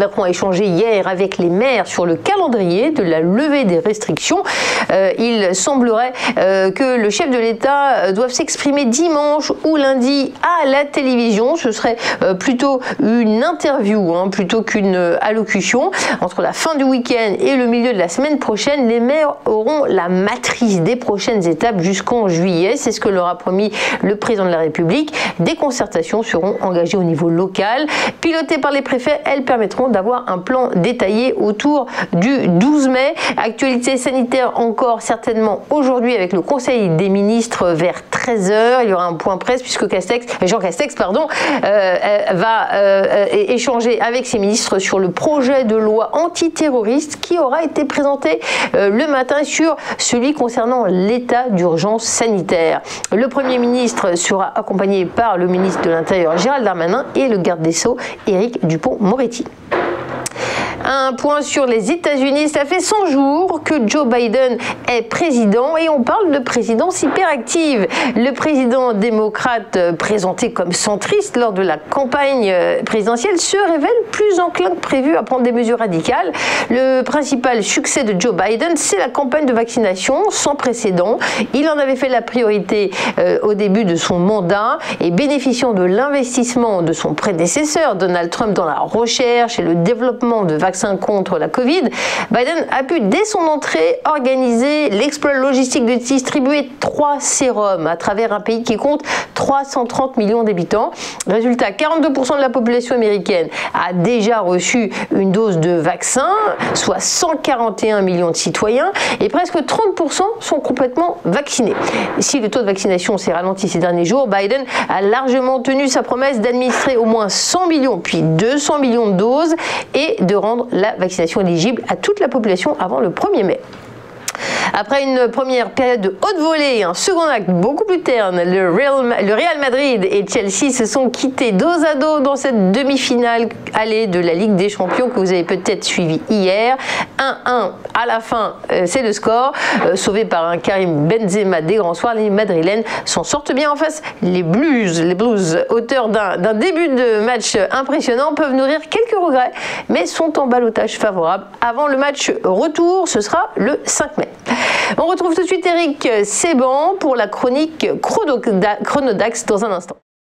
Macron a échangé hier avec les maires sur le calendrier de la levée des restrictions. Il semblerait que le chef de l'État doive s'exprimer dimanche ou lundi à la télévision. Ce serait plutôt une interview plutôt qu'une allocution. Entre la fin du week-end et le milieu de la semaine prochaine, les maires auront la matrice des prochaines étapes jusqu'en juillet. C'est ce que leur a promis le président de la République. Des concertations seront engagées au niveau local. Pilotées par les préfets, elles permettront d'avoir un plan détaillé autour du 12 mai. Actualité sanitaire encore certainement aujourd'hui avec le Conseil des ministres vers 13h. Il y aura un point presse puisque Jean Castex va échanger avec ses ministres sur le projet de loi antiterroriste qui aura été présenté le matin sur celui concernant l'état d'urgence sanitaire. Le Premier ministre sera accompagné par le ministre de l'Intérieur Gérald Darmanin et le garde des Sceaux Éric Dupond-Moretti. Un point sur les États-Unis, ça fait 100 jours que Joe Biden est président et on parle de présidence hyperactive. Le président démocrate présenté comme centriste lors de la campagne présidentielle se révèle plus enclin que prévu à prendre des mesures radicales. Le principal succès de Joe Biden, c'est la campagne de vaccination sans précédent. Il en avait fait la priorité au début de son mandat et bénéficiant de l'investissement de son prédécesseur Donald Trump dans la recherche et le développement de vaccins contre la Covid, Biden a pu dès son entrée organiser l'exploit logistique de distribuer 3 sérums à travers un pays qui compte 330 millions d'habitants. Résultat, 42% de la population américaine a déjà reçu une dose de vaccin, soit 141 millions de citoyens, et presque 30% sont complètement vaccinés. Si le taux de vaccination s'est ralenti ces derniers jours, Biden a largement tenu sa promesse d'administrer au moins 100 millions puis 200 millions de doses et de rendre la vaccination éligible à toute la population avant le 1er mai. Après une première période de haute volée et un second acte beaucoup plus terne, le Real Madrid et Chelsea se sont quittés dos à dos dans cette demi-finale allée de la Ligue des Champions que vous avez peut-être suivi hier. 1-1 à la fin, c'est le score. Sauvé par un Karim Benzema des grands soirs, les Madrilènes s'en sortent bien en face. Les Blues, auteurs d'un début de match impressionnant, peuvent nourrir quelques regrets, mais sont en ballottage favorable. Avant le match retour, ce sera le 5 mai. On retrouve tout de suite Eric Seban pour la chronique Chronodax dans un instant.